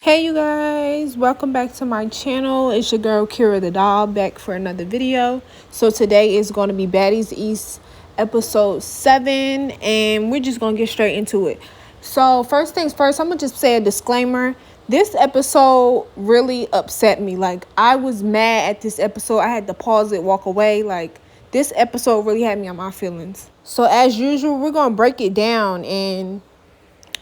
Hey you guys, welcome back to my channel. It's your girl Kira the doll back for another video. So today is going to be Baddies East episode 7 and we're just going to get straight into it. So first things first, I'm going to just say a disclaimer. This episode really upset me. Like, I was mad at this episode. I had to pause it, walk away. Like, this episode really had me on my feelings. So as usual, we're going to break it down and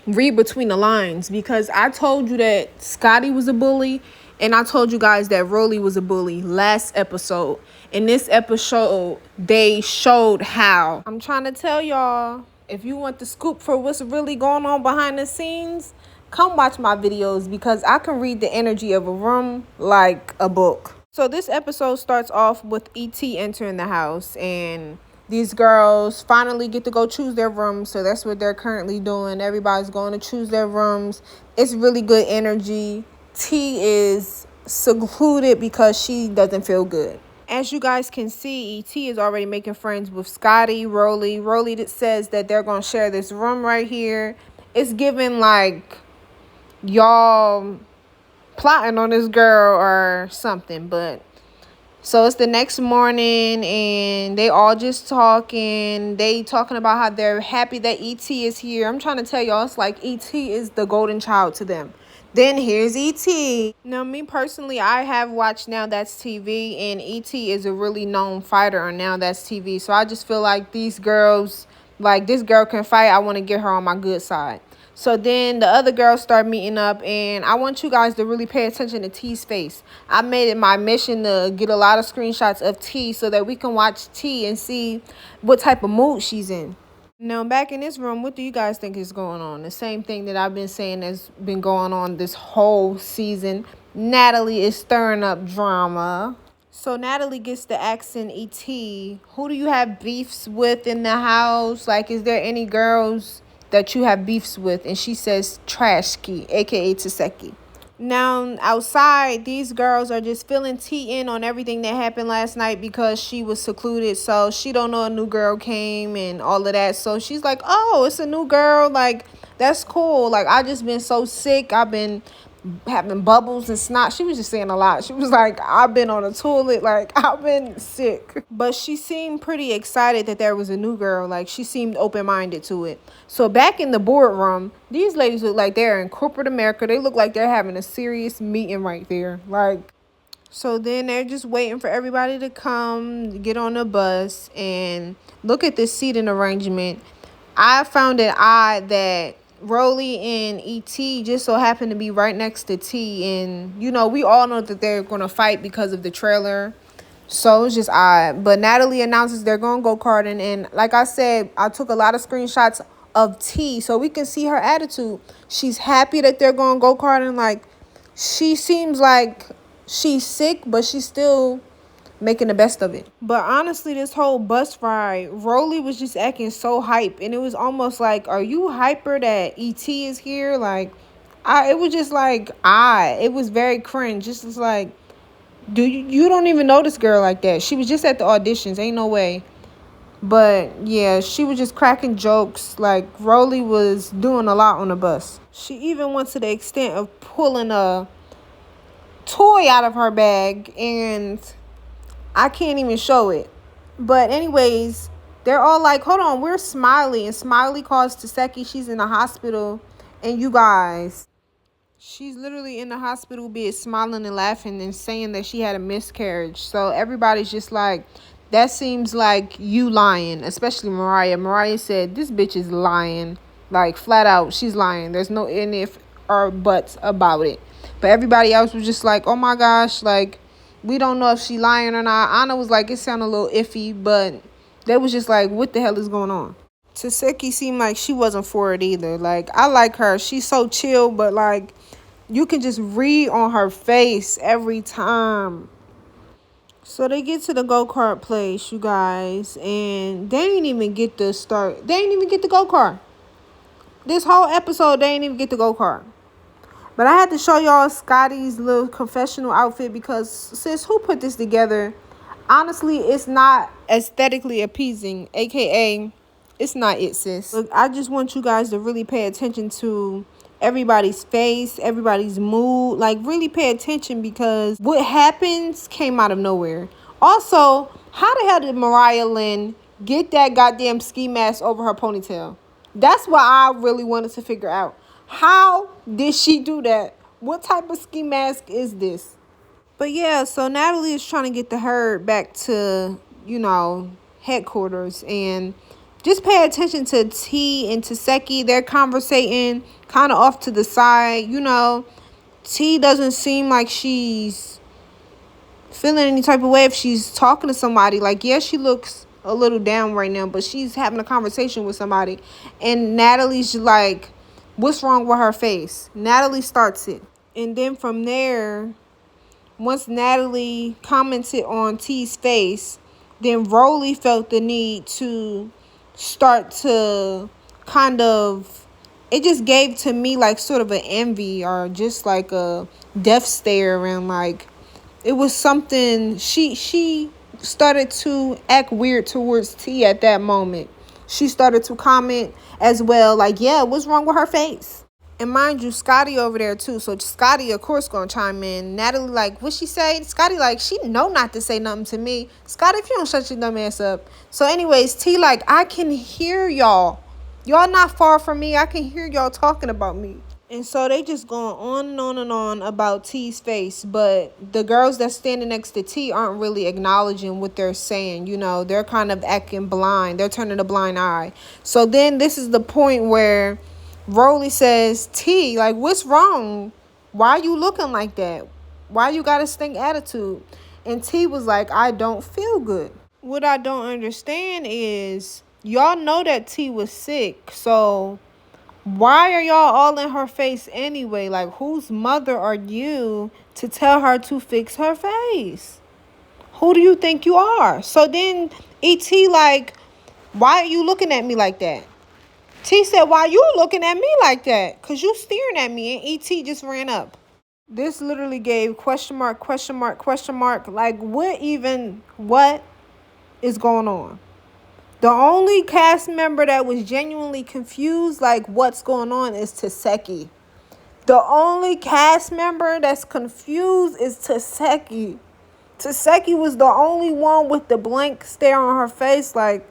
read between the lines, because I told you that Scotty was a bully and I told you guys that Rolly was a bully last episode. In this episode, they showed how. I'm trying to tell y'all, if you want the scoop for what's really going on behind the scenes, come watch my videos, because I can read the energy of a room like a book. So this episode starts off with E.T. entering the house, and these girls finally get to go choose their rooms. So that's what they're currently doing. Everybody's going to choose their rooms. It's really good energy. T is secluded because she doesn't feel good. As you guys can see, E.T. is already making friends with Scotty, Rolly. Rolly that says that they're going to share this room right here. It's giving like y'all plotting on this girl or something. But so it's the next morning and they all just talking. They talking about how they're happy that E.T. is here. I'm trying to tell y'all, it's like E.T. is the golden child to them. Then here's E.T. Now, me personally, I have watched Now That's TV, and E.T. is a really known fighter on Now That's TV. So I just feel like these girls, like this girl can fight. I want to get her on my good side. So then the other girls start meeting up, and I want you guys to really pay attention to T's face. I made it my mission to get a lot of screenshots of T so that we can watch T and see what type of mood she's in. Now, back in this room, what do you guys think is going on? The same thing that I've been saying has been going on this whole season. Natalie is stirring up drama. So Natalie gets to asking E.T., who do you have beefs with in the house? Like, is there any girls that you have beefs with? And she says Trashki, aka Taseki. Now, outside, these girls are just filling T in on everything that happened last night because she was secluded. So she don't know a new girl came and all of that. So she's like, oh, it's a new girl. Like, that's cool. Like, I just been so sick. I've been having bubbles and snot. She was just saying a lot. She was like, I've been on the toilet. Like, I've been sick. But she seemed pretty excited that there was a new girl. Like, she seemed open-minded to it. So back in the boardroom, these ladies look like they're in corporate America. They look like they're having a serious meeting right there. Like, so then they're just waiting for everybody to come, get on the bus, and look at this seating arrangement. I found it odd that Rolly and E.T. just so happened to be right next to T. And, you know, we all know that they're going to fight because of the trailer. So it's just odd. But Natalie announces they're going go-karting. And like I said, I took a lot of screenshots of T so we can see her attitude. She's happy that they're going go-karting. Like, she seems like she's sick, but she's still making the best of it. But honestly, this whole bus ride, Rolly was just acting so hype, and it was almost like, are you hyper that E.T. is here? Like, it was just like, it was very cringe. Just was like, you don't even know this girl like that. She was just at the auditions, ain't no way. But yeah, she was just cracking jokes. Like, Rolly was doing a lot on the bus. She even went to the extent of pulling a toy out of her bag, and I can't even show it. But anyways, they're all like, hold on, where's Smiley? And Smiley calls Taseki. She's in the hospital. And you guys, she's literally in the hospital bed smiling and laughing and saying that she had a miscarriage. So everybody's just like, that seems like you lying. Especially Mariah. Mariah said, this bitch is lying. Like, flat out, she's lying. There's no if or buts about it. But everybody else was just like, oh my gosh, like, we don't know if she lying or not. Anna was like, it sounded a little iffy, but they was just like, what the hell is going on? Taseki seemed like she wasn't for it either. Like, I like her. She's so chill, but like, you can just read on her face every time. So they get to the go-kart place, you guys, and they ain't even get to start. They ain't even get the go-kart. This whole episode, they ain't even get the go-kart. But I had to show y'all Scotty's little confessional outfit because, sis, who put this together? Honestly, it's not aesthetically appeasing, a.k.a. it's not it, sis. Look, I just want you guys to really pay attention to everybody's face, everybody's mood. Like, really pay attention because what happens came out of nowhere. Also, how the hell did Mariah Lynn get that goddamn ski mask over her ponytail? That's what I really wanted to figure out. How did she do that? What type of ski mask is this? But yeah, so Natalie is trying to get the herd back to, headquarters. And just pay attention to T and to Seki. They're conversating kind of off to the side. T doesn't seem like she's feeling any type of way if she's talking to somebody. Like, yeah, she looks a little down right now, but she's having a conversation with somebody. And Natalie's like, what's wrong with her face? Natalie starts it. And then from there, once Natalie commented on T's face, then Rolly felt the need to start to kind of, it just gave to me like sort of an envy or just like a death stare, and like it was something, she started to act weird towards T at that moment. She started to comment as well, like, yeah, what's wrong with her face? And mind you, Scotty over there too. So Scotty, of course, gonna chime in. Natalie like, what she say? Scotty like, she know not to say nothing to me. Scotty, if you don't shut your dumb ass up. So anyways, T like, I can hear y'all. Y'all not far from me. I can hear y'all talking about me. And so they just going on and on and on about T's face. But the girls that's standing next to T aren't really acknowledging what they're saying. They're kind of acting blind. They're turning a blind eye. So then this is the point where Rolly says, T, like, what's wrong? Why you looking like that? Why you got a stink attitude? And T was like, I don't feel good. What I don't understand is, y'all know that T was sick. So why are y'all all in her face anyway? Like, whose mother are you to tell her to fix her face? Who do you think you are? So then E.T. like, why are you looking at me like that? T said, why you looking at me like that? Because you staring at me. And E.T. just ran up. This literally gave question mark, question mark, question mark. Like, what is going on? The only cast member that was genuinely confused, like, what's going on, is Taseki. The only cast member that's confused is Taseki. Taseki was the only one with the blank stare on her face, like,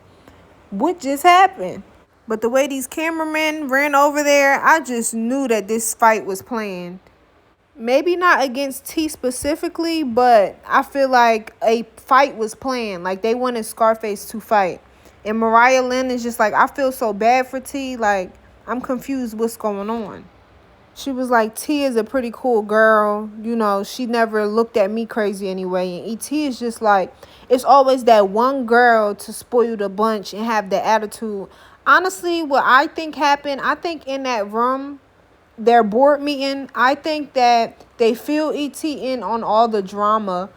what just happened? But the way these cameramen ran over there, I just knew that this fight was planned. Maybe not against T specifically, but I feel like a fight was planned. Like, they wanted Scarface to fight. And Mariah Lynn is just like, I feel so bad for T. Like, I'm confused what's going on. She was like, T is a pretty cool girl. She never looked at me crazy anyway. And E.T. is just like, it's always that one girl to spoil the bunch and have the attitude. Honestly, what I think happened, I think in that room, their board meeting, I think that they fill E.T. in on all the drama.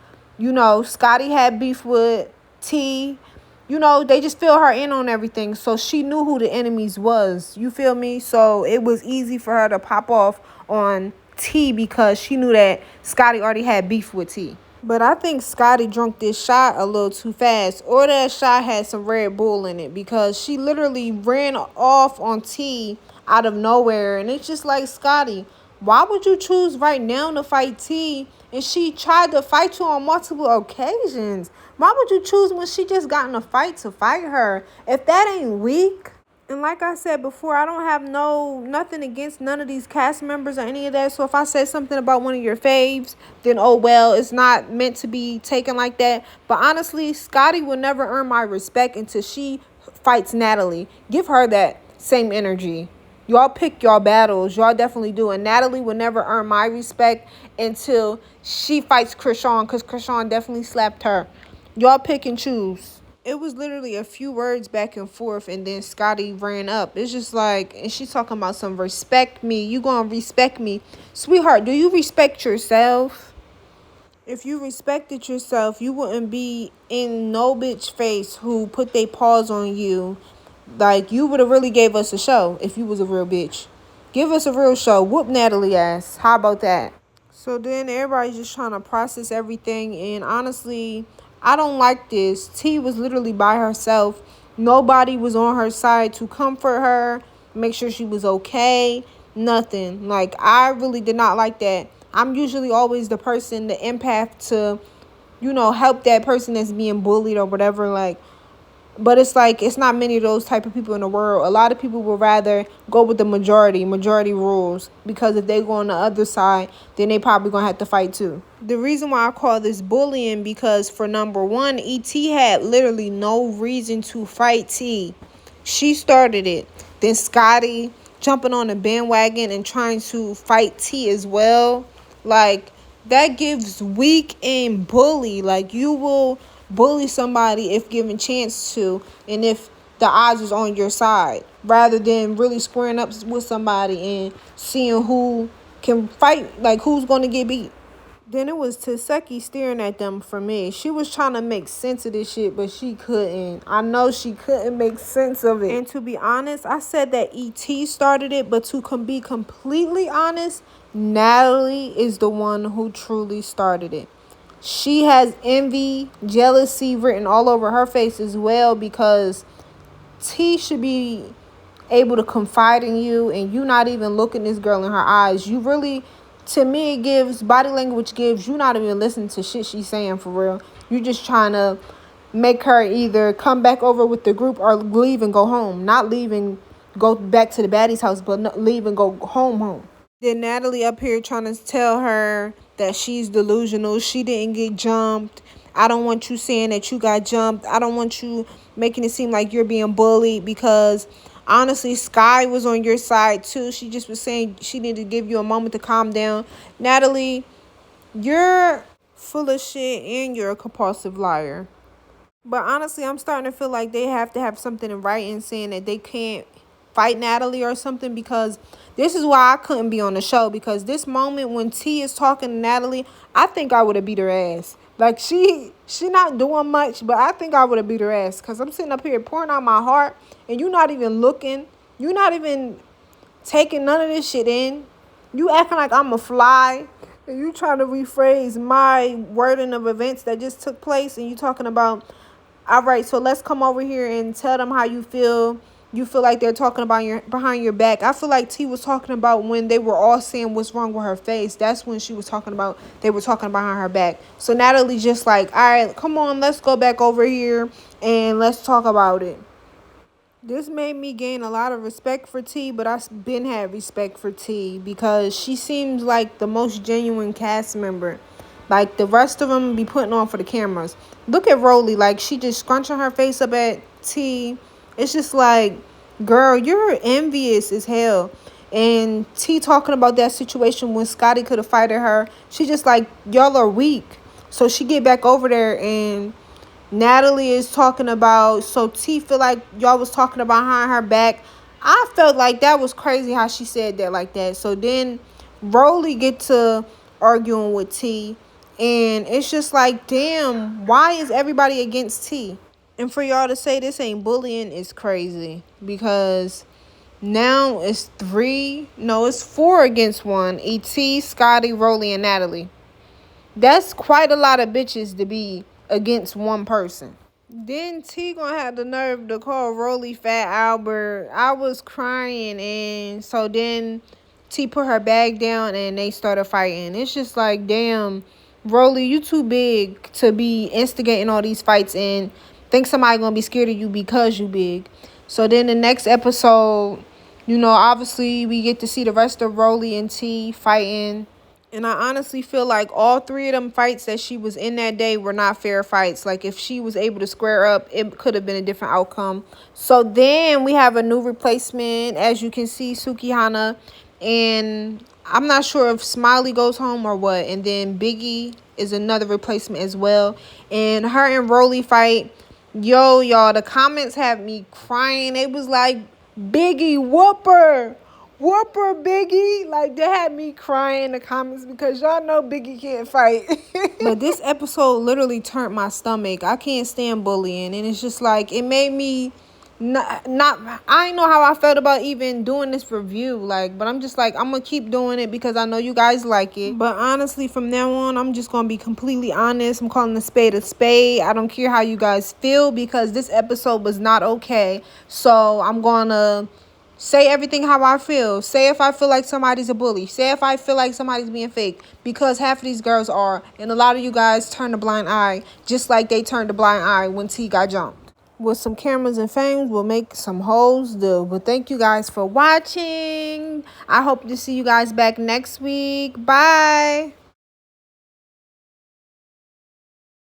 Scotty had beef with T. They just fill her in on everything. So she knew who the enemies was. You feel me? So it was easy for her to pop off on T because she knew that Scotty already had beef with T. But I think Scotty drunk this shot a little too fast. Or that shot had some Red Bull in it. Because she literally ran off on T out of nowhere. And it's just like, Scotty, why would you choose right now to fight T? And she tried to fight you on multiple occasions. Why would you choose when she just got in a fight to fight her? If that ain't weak. And like I said before, I don't have nothing against none of these cast members or any of that. So if I say something about one of your faves, then oh well, it's not meant to be taken like that. But honestly, Scotty will never earn my respect until she fights Natalie. Give her that same energy. Y'all pick y'all battles. Y'all definitely do. And Natalie will never earn my respect until she fights Krishan, because Krishan definitely slapped her. Y'all pick and choose. It was literally a few words back and forth, and then Scotty ran up. It's just like, and she's talking about some respect me. You gonna respect me. Sweetheart, do you respect yourself? If you respected yourself, you wouldn't be in no bitch face who put their paws on you. Like, you would have really gave us a show if you was a real bitch. Give us a real show. Whoop Natalie ass. How about that? So then everybody's just trying to process everything, and honestly, I don't like this. T was literally by herself. Nobody was on her side to comfort her, make sure she was okay. nothing. Like, I really did not like that. I'm usually always the person, the empath to, help that person that's being bullied or whatever. Like, but it's like, it's not many of those type of people in the world. A lot of people would rather go with the majority rules, because if they go on the other side, then they probably gonna have to fight too. The reason why I call this bullying, because for number one, E.T. had literally no reason to fight T. She started it. Then Scotty jumping on the bandwagon and trying to fight T as well. Like, that gives weak and bully. Like, you will bully somebody if given chance to, and if the odds is on your side, rather than really squaring up with somebody and seeing who can fight, like who's going to get beat. Then it was Taseki staring at them for me. She was trying to make sense of this shit, but she couldn't. I know she couldn't make sense of it. And to be honest, I said that E.T. started it, but to be completely honest, Natalie is the one who truly started it. She has envy, jealousy written all over her face as well, because T should be able to confide in you, and you not even looking this girl in her eyes. You really, to me, it gives, body language gives, you not even listening to shit she's saying for real. You just trying to make her either come back over with the group or leave and go home. Not leave and go back to the Baddies house, but leave and go home. Then Natalie up here trying to tell her that she's delusional. She didn't get jumped. I don't want you saying that you got jumped. I don't want you making it seem like you're being bullied, because honestly, Sky was on your side too. She just was saying she needed to give you a moment to calm down. Natalie, you're full of shit and you're a compulsive liar. But honestly, I'm starting to feel like they have to have something in writing saying that they can't fight Natalie or something, because this is why I couldn't be on the show. Because this moment when T is talking to Natalie, I think I would have beat her ass. Like, she not doing much, but I think I would have beat her ass, because I'm sitting up here pouring out my heart, and you're not even looking. You're not even taking none of this shit in. You acting like I'm a fly, and you trying to rephrase my wording of events that just took place, and you talking about, all right, so let's come over here and tell them how you feel. You feel like they're talking about behind your back. I feel like T was talking about when they were all saying what's wrong with her face. That's when she was talking about, they were talking behind her back. So Natalie just like, all right, come on, let's go back over here and let's talk about it. This made me gain a lot of respect for T, but I've been had respect for T, because she seems like the most genuine cast member. Like, the rest of them be putting on for the cameras. Look at Rolly. Like, she just scrunching her face up at T. It's just like, girl, you're envious as hell. And T talking about that situation when Scotty could have fighted her. She just like, y'all are weak. So she get back over there, and Natalie is talking about, so T feel like y'all was talking about behind her back. I felt like that was crazy how she said that like that. So then Rolly get to arguing with T. And it's just like, damn, why is everybody against T? And for y'all to say this ain't bullying is crazy, because now it's 4 against 1. E.T., Scotty, Rolly, and Natalie. That's quite a lot of bitches to be against one person. Then T gonna have the nerve to call Rolly Fat Albert. I was crying, and so then T put her bag down and they started fighting. It's just like, damn, Rolly, you too big to be instigating all these fights and think somebody gonna be scared of you because you big. So then the next episode, obviously we get to see the rest of Rolly and T fighting. And I honestly feel like all 3 of them fights that she was in that day were not fair fights. Like, if she was able to square up, it could have been a different outcome. So then we have a new replacement. As you can see, Sukihana. And I'm not sure if Smiley goes home or what. And then Biggie is another replacement as well. And her and Rolly fight. Yo, y'all, the comments had me crying. It was like, Biggie, whooper. Whooper, Biggie. Like, they had me crying in the comments, because y'all know Biggie can't fight. But this episode literally turned my stomach. I can't stand bullying. And it's just like, it made me not I didn't know how I felt about even doing this review. Like, but I'm just like, I'm going to keep doing it because I know you guys like it. But honestly, from now on, I'm just going to be completely honest. I'm calling a spade a spade. I don't care how you guys feel, because this episode was not okay. So I'm going to Say everything how I feel. Say if I feel like somebody's a bully. Say if I feel like somebody's being fake. Because half of these girls are. And a lot of you guys turn a blind eye. Just like they turned a blind eye when T got jumped. With some cameras and fames, we'll make some hoes do. But thank you guys for watching. I hope to see you guys back next week. Bye.